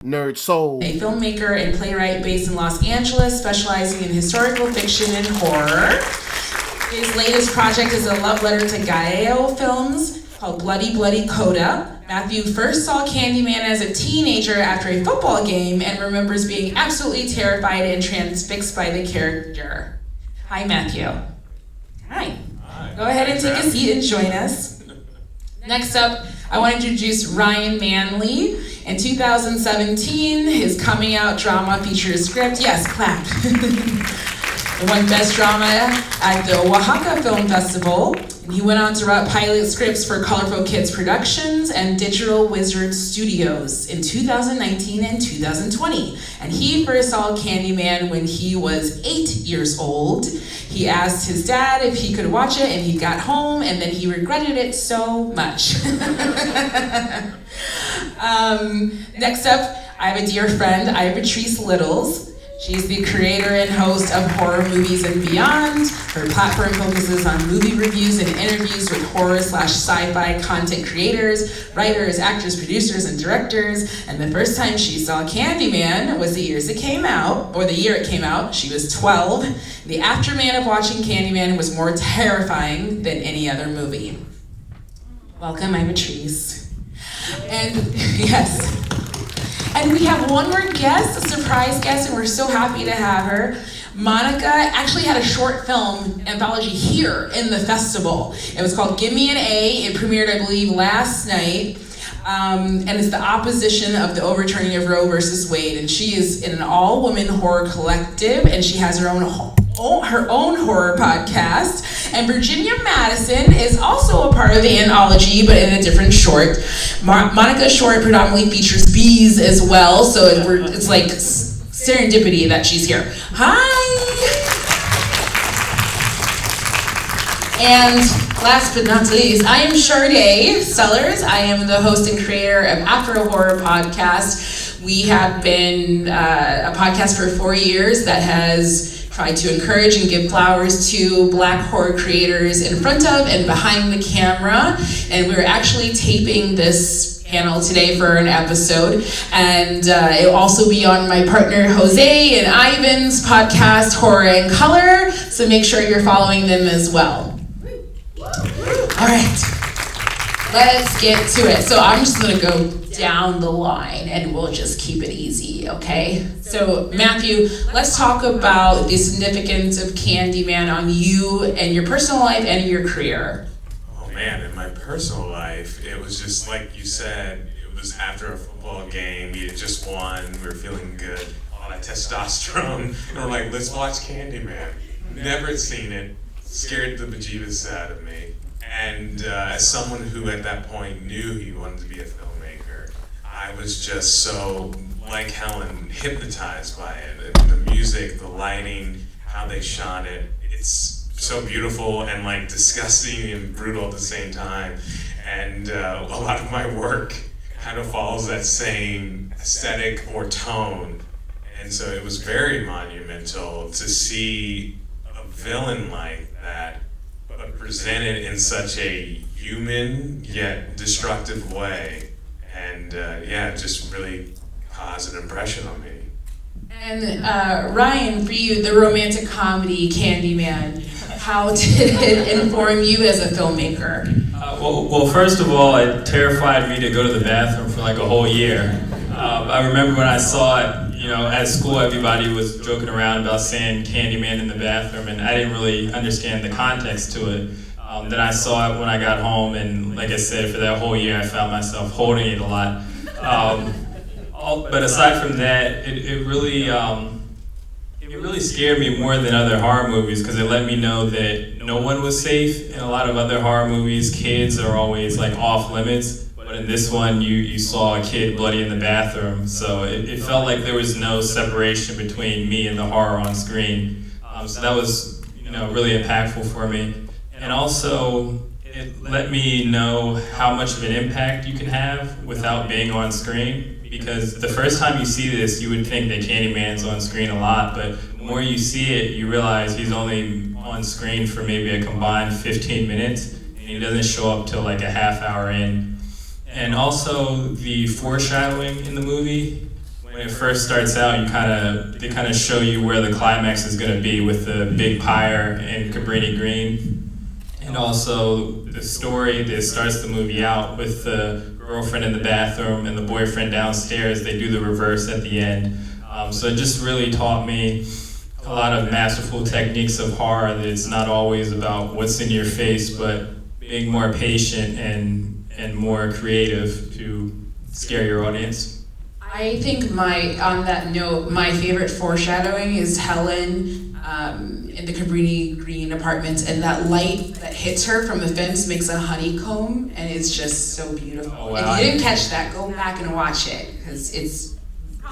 NERDSoul, a filmmaker and playwright based in Los Angeles, specializing in historical fiction and horror. His latest project is a love letter to Galileo films called Bloody Bloody Coda. Matthew first saw Candyman as a teenager after a football game and remembers being absolutely terrified and transfixed by the character. Hi, Matthew. Hi. Go ahead and take a seat and join us. Next up, I want to introduce Ryan Manley. In 2017, his coming out drama features script, yes, clap. It won Best Drama at the Oaxaca Film Festival. And he went on to write pilot scripts for Colorful Kids Productions and Digital Wizard Studios in 2019 and 2020. And he first saw Candyman when he was 8 years old. He asked his dad if he could watch it, and he got home, and then he regretted it so much. Next up, I have a dear friend, Patrice Littles. She's the creator and host of Horror Movies and Beyond. Her platform focuses on movie reviews and interviews with horror/sci-fi content creators, writers, actors, producers, and directors. And the first time she saw Candyman was the year it came out. She was 12. The aftermath of watching Candyman was more terrifying than any other movie. Welcome, I'm Patrice. And yes. And we have one more guest, a surprise guest, and we're so happy to have her. Monica actually had a short film anthology here in the festival. It was called Give Me an A. It premiered, I believe, last night. And it's the opposition of the overturning of Roe versus Wade. And she is in an all-woman horror collective, and she has her own horror podcast. And Virginia Madison is also a part of the anthology, but in a different short. Monica's short predominantly features bees as well, so it's like serendipity that she's here. Hi! And last but not least, I am Sade Sellers. I am the host and creator of Afro Horror Podcast. We have been a podcast for 4 years that has tried to encourage and give flowers to Black horror creators in front of and behind the camera. And we're actually taping this panel today for an episode. And it'll also be on my partner Jose and Ivan's podcast, Horror and Color. So make sure you're following them as well. All right, let's get to it. So I'm just gonna go down the line and we'll just keep it easy, okay? So Matthew, let's talk about the significance of Candyman on you and your personal life and your career. Oh man, in my personal life, it was just like you said, it was after a football game, we had just won, we were feeling good, all that testosterone, and we're like, let's watch Candyman. Never had seen it, scared the bejeebus out of me. And as someone who at that point knew he wanted to be a filmmaker, I was just so, like Helen, hypnotized by it. The music, the lighting, how they shot it, it's so beautiful and like disgusting and brutal at the same time. And a lot of my work kind of follows that same aesthetic or tone. And so it was very monumental to see a villain like that, but presented in such a human yet destructive way. And it just really caused an impression on me. And Ryan, for you, the romantic comedy Candyman, how did it inform you as a filmmaker? Well, first of all, it terrified me to go to the bathroom for like a whole year. I remember when I saw it, at school everybody was joking around about saying Candyman in the bathroom, and I didn't really understand the context to it. Then I saw it when I got home, and like I said, for that whole year I found myself holding it a lot. But aside from that, it really scared me more than other horror movies, because it let me know that no one was safe. In a lot of other horror movies, kids are always like off limits. But in this one, you saw a kid bloody in the bathroom, so it felt like there was no separation between me and the horror on screen. So that was really impactful for me. And also, it let me know how much of an impact you can have without being on screen. Because the first time you see this, you would think that Candyman's on screen a lot, but the more you see it, you realize he's only on screen for maybe a combined 15 minutes, and he doesn't show up till like a half hour in. And also the foreshadowing in the movie when it first starts out, they kind of show you where the climax is going to be with the big pyre in Cabrini Green, and also the story that starts the movie out with the girlfriend in the bathroom and the boyfriend downstairs. They do the reverse at the end. So it just really taught me a lot of masterful techniques of horror, that it's not always about what's in your face, but being more patient and more creative to scare your audience. I think on that note, my favorite foreshadowing is Helen in the Cabrini Green apartments, and that light that hits her from the fence makes a honeycomb, and it's just so beautiful. Oh, wow. If you didn't catch that, go back and watch it, because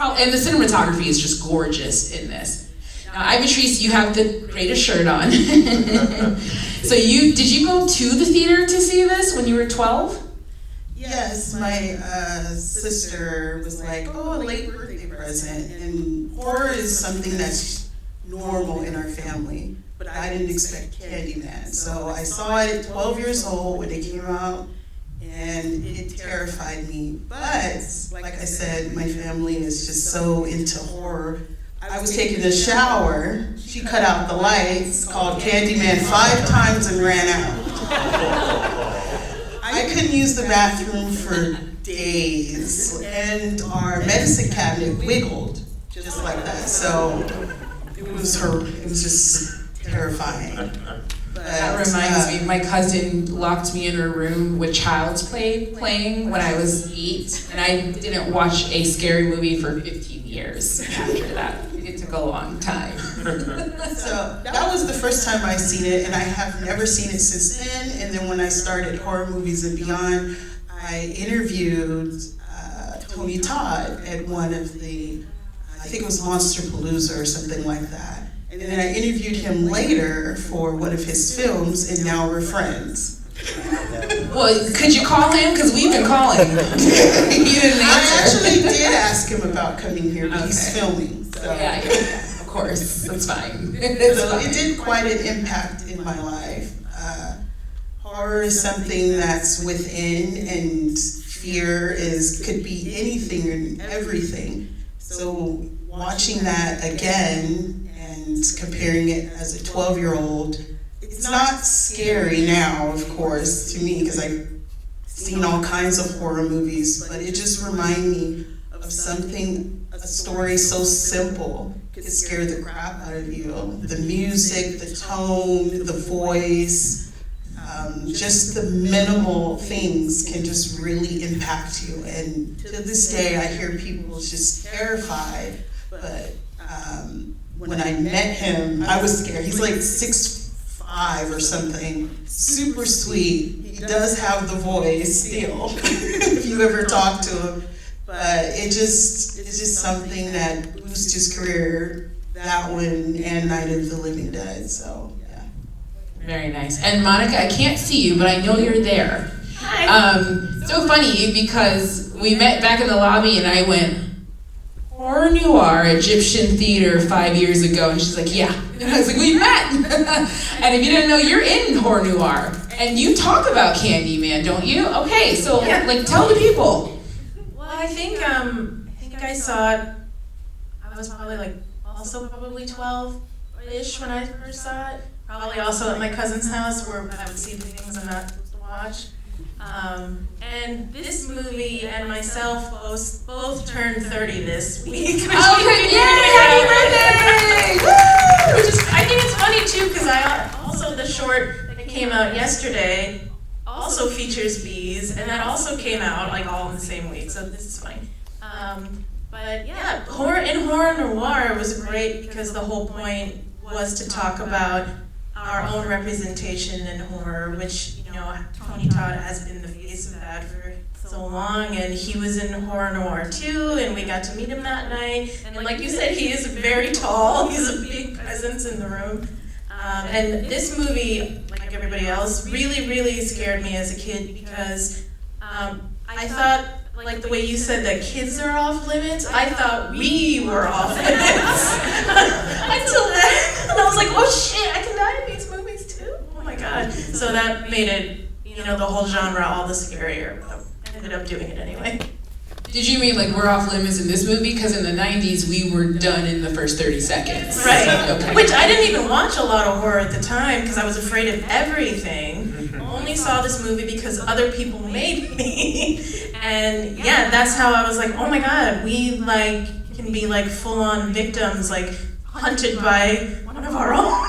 and the cinematography is just gorgeous in this. Now, Ivatrice, you have the greatest shirt on. So did you go to the theater to see this when you were 12? Yes, my sister was like, oh, a late birthday present. And horror is something that's normal in our family, but I didn't expect Candyman. So I saw it at 12 years old when it came out, and it terrified me. But, like I said, my family is just so into horror. I was taking a shower, she cut out the lights, called Candyman 5 times and ran out. I couldn't use the bathroom for days, and our medicine cabinet wiggled just like that. So it was just terrifying. That reminds me, my cousin locked me in her room with Child's Play playing when I was 8, and I didn't watch a scary movie for 15 years after that. It took a long time. So that was the first time I seen it, and I have never seen it since then. And then when I started Horror Movies and Beyond, I interviewed Tony Todd at one of the, I think it was Monster Palooza or something like that. And then I interviewed him later for one of his films, and now we're friends. Well, could you call him? Because we've been calling. He didn't answer. I actually did ask him about coming here, but he's filming. So. Yeah, of course. That's fine. So it did quite an impact in my life. Horror is something that's within, and fear could be anything and everything. So watching that again and comparing it as a 12-year-old, it's not scary now, of course, to me, because I've seen all kinds of horror movies, but it just reminds me of something, a story so simple could scare the crap out of you. The music, the tone, the voice, just the minimal things can just really impact you. And to this day, I hear people just terrified, but when I met him, I was scared. He's like 6'5" or something, super sweet. He does have the voice still, if you ever talk to him. But it's just something that boosted his career, that one and Night of the Living Dead, so yeah. Very nice. And Monica, I can't see you, but I know you're there. Hi. So funny, because we met back in the lobby and I went, horror noir, Egyptian theater 5 years ago, and she's like, yeah. And I was like, we met. And if you didn't know, you're in horror noir. And you talk about Candyman, don't you? Okay, so tell the people. Well, I think I saw it, I was probably probably 12-ish when I first saw it. Probably also at my cousin's house where I would see the things I'm not supposed to watch. And this movie and myself both turned 30 this week. Oh, yay! Happy birthday! Woo! I think it's funny too, because also the short that came out yesterday also features bees, and that also came out all in the same week, so this is funny. But yeah, horror noir was great because the whole point was to talk about our own representation in horror, which, Tony Todd has been the face of that for so long, and he was in horror noir too, and we got to meet him that night. And like you said, he is very tall. He's a big presence in the room. And this movie, like everybody else, really, really scared me as a kid because I thought, like the way you said that kids are off limits, I thought we were off limits. Until then, and I was like, oh shit, I can die in these movies too? Oh my god. So that made it, the whole genre all the scarier. I ended up doing it anyway. Did you mean like we're off limits in this movie? Because in the 90s, we were done in the first 30 seconds. Right. Okay. Which I didn't even watch a lot of horror at the time because I was afraid of everything. Only saw this movie because other people made me. And yeah, that's how I was like, oh my God, we like can be like full-on victims, like hunted by one of our own.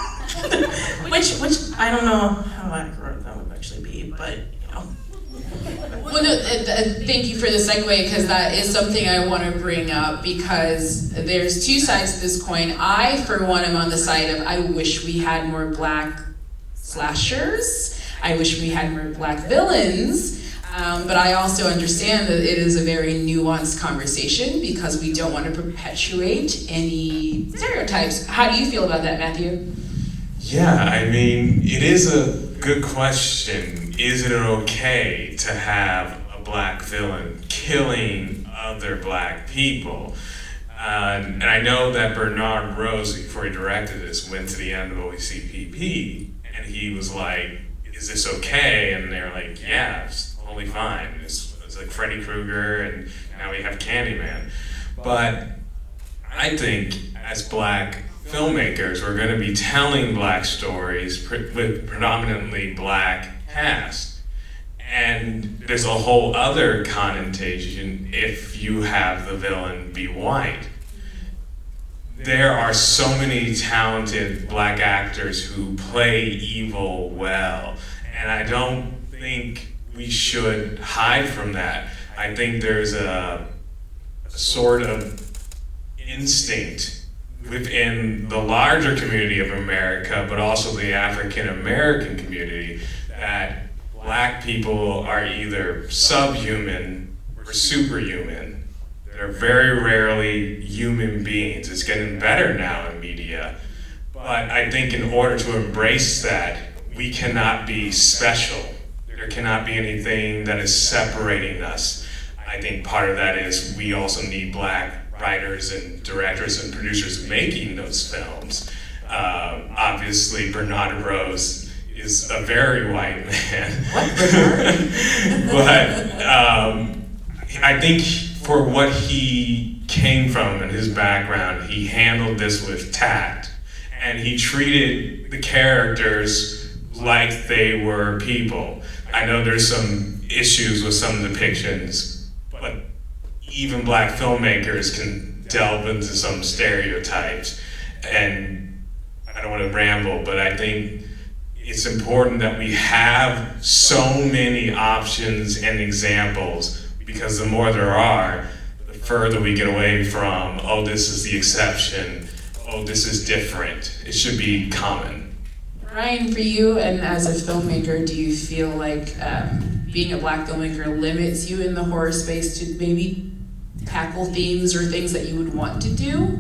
which I don't know how accurate that would actually be, but you know. Well, no, thank you for the segue, because that is something I want to bring up, because there's two sides to this coin. I, for one, am on the side of I wish we had more black slashers. I wish we had more black villains. But I also understand that it is a very nuanced conversation because we don't want to perpetuate any stereotypes. How do you feel about that, Matthew? Yeah, I mean, it is a good question. Is it okay to have a black villain killing other black people? And I know that Bernard Rose, before he directed this, went to the end of OECPP, and he was like, is this okay? And they were like, yeah, it's totally fine. It's like Freddy Krueger, and now we have Candyman. But I think as black filmmakers, we're going to be telling black stories with predominantly black cast. And there's a whole other connotation if you have the villain be white. There are so many talented black actors who play evil well, and I don't think we should hide from that. I think there's a sort of instinct within the larger community of America, but also the African American community, that black people are either subhuman or superhuman. They're very rarely human beings. It's getting better now in media, but I think in order to embrace that, we cannot be special. There cannot be anything that is separating us. I think part of that is we also need black writers and directors and producers making those films. Obviously, Bernard Rose is a very white man. What, Bernard? But I think for what he came from and his background, he handled this with tact, and he treated the characters like they were people. I know there's some issues with some depictions, but even black filmmakers can delve into some stereotypes. And I don't want to ramble, but I think it's important that we have so many options and examples, because the more there are, the further we get away from, oh, this is the exception, oh, this is different. It should be common. Ryan, for you, and as a filmmaker, do you feel like being a black filmmaker limits you in the horror space to maybe tackle themes or things that you would want to do?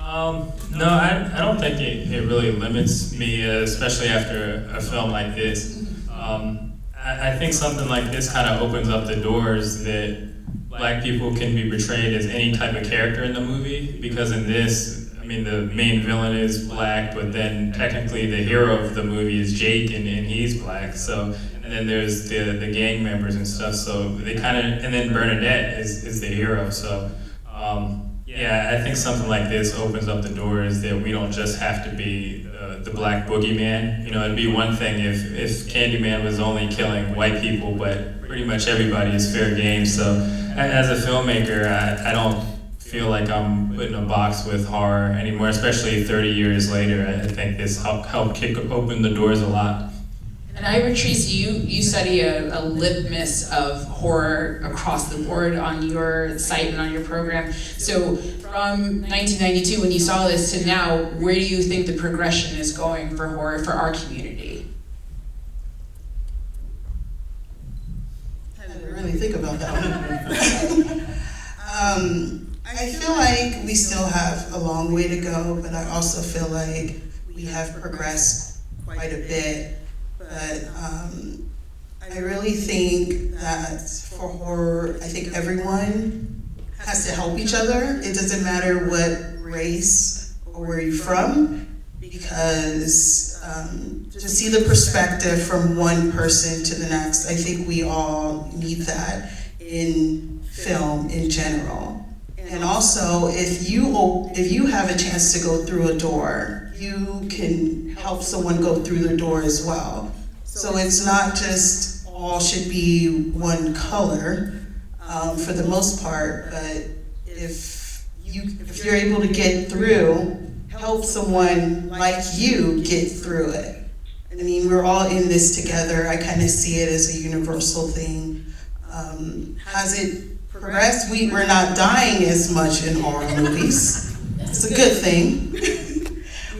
No, I don't think it really limits me, especially after a film like this. I think something like this kind of opens up the doors that black people can be portrayed as any type of character in the movie, because in this, I mean, the main villain is black, but then technically the hero of the movie is Jake, and he's black. So, and then there's the gang members and stuff. So they kind of, and then Bernadette is the hero. So, yeah, I think something like this opens up the doors that we don't just have to be the black boogeyman. You know, it'd be one thing if Candyman was only killing white people, but pretty much everybody is fair game. So, as a filmmaker, I don't feel like I'm put in a box with horror anymore, especially 30 years later. I think this helped open the doors a lot. And Patrice, you study a litmus of horror across the board on your site and on your program. So from 1992, when you saw this, to now, where do you think the progression is going for horror for our community? I didn't really think about that one. I feel like we still have a long way to go, but I also feel like we have progressed quite a bit. But I really think that for horror, I think everyone has to help each other. It doesn't matter what race or where you're from, because to see the perspective from one person to the next, I think we all need that in film in general. And also, if you have a chance to go through a door, you can help someone go through the door as well. So it's not just all should be one color for the most part, but if you're able to get through, help someone like you get through it. I mean, we're all in this together. I kind of see it as a universal thing. Has it progressed? We're not dying as much in horror movies. It's a good thing.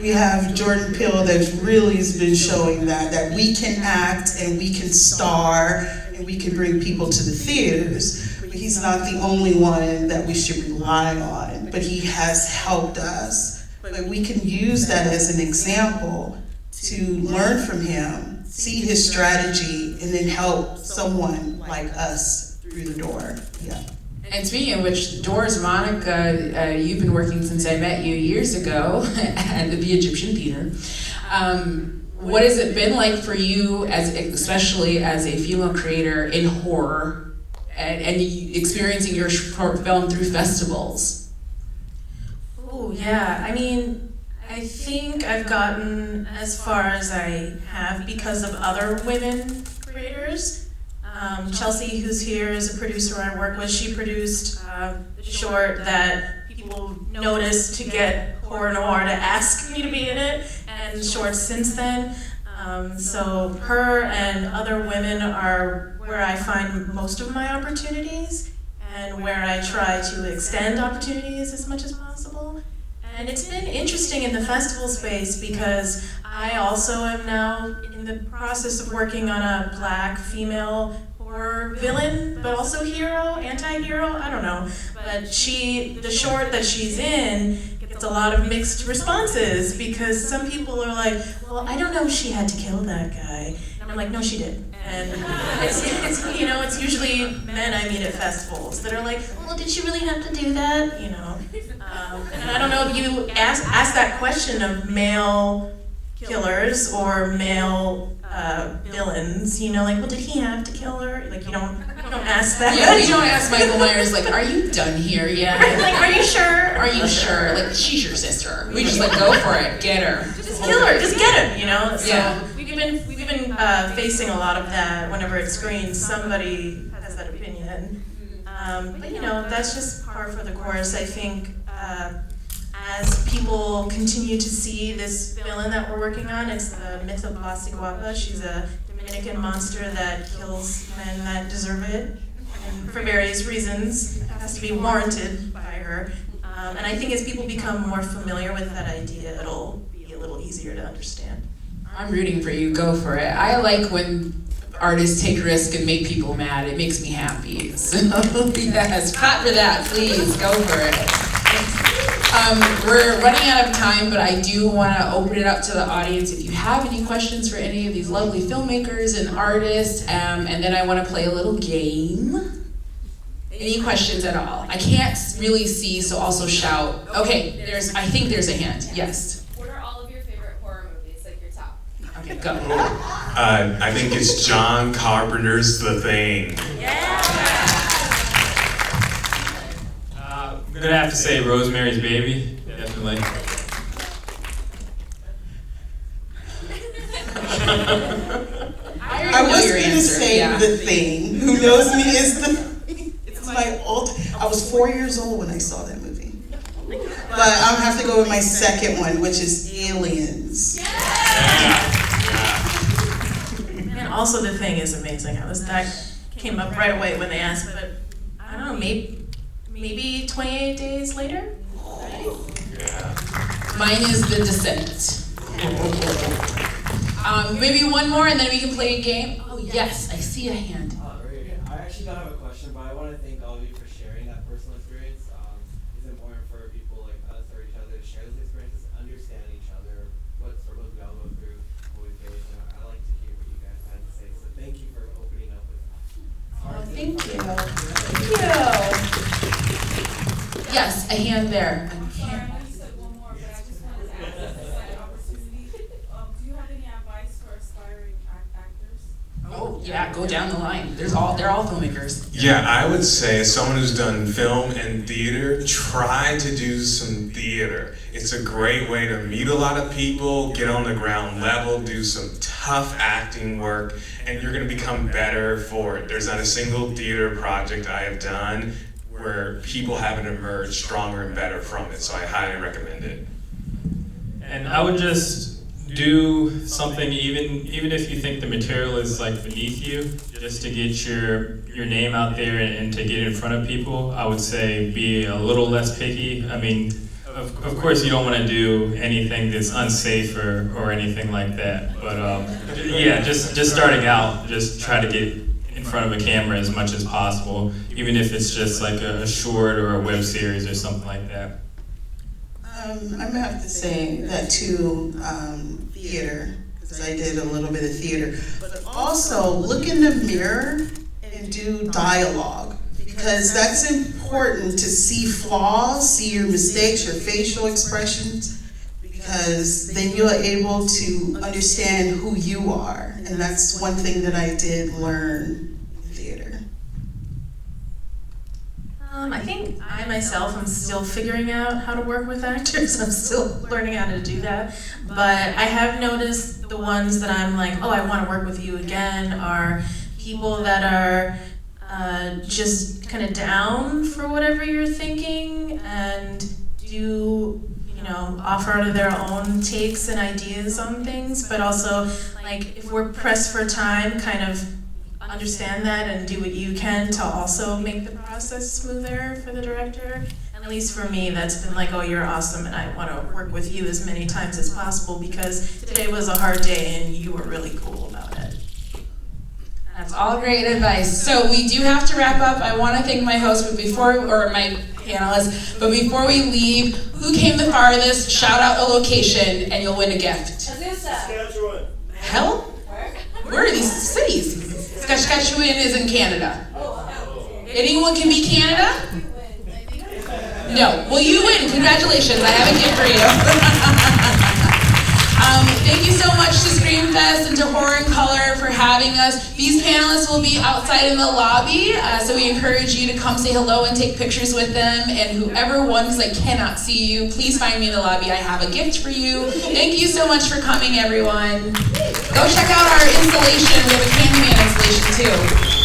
We have Jordan Peele that's really has been showing that we can act and we can star and we can bring people to the theaters. But he's not the only one that we should rely on, but he has helped us. But we can use that as an example to learn from him, see his strategy, and then help someone like us through the door. Yeah. And speaking of which, doors, Monica, you've been working since I met you years ago at the Egyptian Theater. What has it been like for you, especially as a female creator in horror, and experiencing your short film through festivals? Oh, yeah. I mean, I think I've gotten as far as I have because of other women creators. Chelsea, who's here, is a producer I work with. She produced the short that people noticed to get Horror Noir to ask me to be in it, and shorts since then. So her and other women are where I find most of my opportunities and where I try to extend opportunities as much as possible. And it's been interesting in the festival space because I also am now in the process of working on a Black female horror villain, but also hero, anti-hero, I don't know. But the short that she's in gets a lot of mixed responses because some people are like, well, I don't know if she had to kill that guy. And I'm like, no, she did. And it's usually men I meet at festivals that are like, well, did she really have to do that? And I don't know if you ask that question of male killers or male villains, like, well, did he have to kill her? Like, you don't ask that. Yeah, we don't ask Michael Myers, like, are you done here yet? Like, are you sure? Are you sure? Like, she's your sister. We just go for it, get her. Just kill her, just get him, So yeah. we've been facing a lot of that whenever it screens. Somebody has that opinion. But that's just par for the course. I think as people continue to see this villain that we're working on, it's the myth of Guapa. She's a Dominican monster that kills men that deserve it, and for various reasons. It has to be warranted by her. And I think as people become more familiar with that idea, it'll be a little easier to understand. I'm rooting for you, go for it. I like when artists take risk and make people mad. It makes me happy. So yes, clap for that, please, go for it. We're running out of time, but I do want to open it up to the audience. If you have any questions for any of these lovely filmmakers and artists, and then I want to play a little game. Any questions at all? I can't really see, so also shout. Okay, I think there's a hand. Yes. What are all of your favorite horror movies, like your top? Okay, go. I think it's John Carpenter's The Thing. I'm gonna have to say Rosemary's Baby, definitely. I was going to say The Thing. Who knows me is it's my old. I was 4 years old when I saw that movie. But I'll have to go with my second one, which is Aliens. And also The Thing is amazing. That came up right away when they asked, but I don't know, maybe 28 days later? Mine is The Descent. Maybe one more and then we can play a game. Oh yes, I see a hand. I actually don't have a question, but I want to thank all of you for sharing that personal experience. It's important for people like us or each other to share those experiences, understand each other, what we all go through, what we face. And I like to hear what you guys had to say. So thank you for opening up with us. Oh, thank you. Thank you. Yes, a hand there. Sorry, I just said one more, but I just wanted to ask this opportunity. Do you have any advice for aspiring actors? Oh, yeah, go down the line. They're all filmmakers. Yeah, I would say as someone who's done film and theater, try to do some theater. It's a great way to meet a lot of people, get on the ground level, do some tough acting work, and you're going to become better for it. There's not a single theater project I have done where people haven't emerged stronger and better from it, so I highly recommend it. And I would just do something, even if you think the material is like beneath you, just to get your name out there and to get in front of people. I would say be a little less picky. I mean, of course you don't want to do anything that's unsafe or anything like that. But yeah, just starting out, just try to get in front of a camera as much as possible, even if it's just like a short or a web series or something like that. I'm gonna have to say that too, theater, because I did a little bit of theater, but also look in the mirror and do dialogue, because that's important to see flaws, see your mistakes, your facial expressions, because then you're able to understand who you are, and that's one thing that I did learn in theater. I think I myself am still figuring out how to work with actors. I'm still learning how to do that. But I have noticed the ones that I'm like, oh, I want to work with you again, are people that are just kind of down for whatever you're thinking and do, offer out of their own takes and ideas on things, but also, like, if we're pressed for time, kind of understand that and do what you can to also make the process smoother for the director. And at least for me, that's been like, oh, you're awesome, and I want to work with you as many times as possible because today was a hard day and you were really cool about it. That's all great advice. So we do have to wrap up. I want to thank my host, or my panelists, but before we leave, who came the farthest? Shout out a location and you'll win a gift. Saskatchewan. Hell? Where are these cities? Saskatchewan is in Canada. Anyone can be Canada? No. Well, you win. Congratulations. I have a gift for you. Thank you so much to Screamfest and to Horror and Color for having us. These panelists will be outside in the lobby, so we encourage you to come say hello and take pictures with them. And whoever won, because I cannot see you, please find me in the lobby. I have a gift for you. Thank you so much for coming, everyone. Go check out our installation. We have a Candyman installation, too.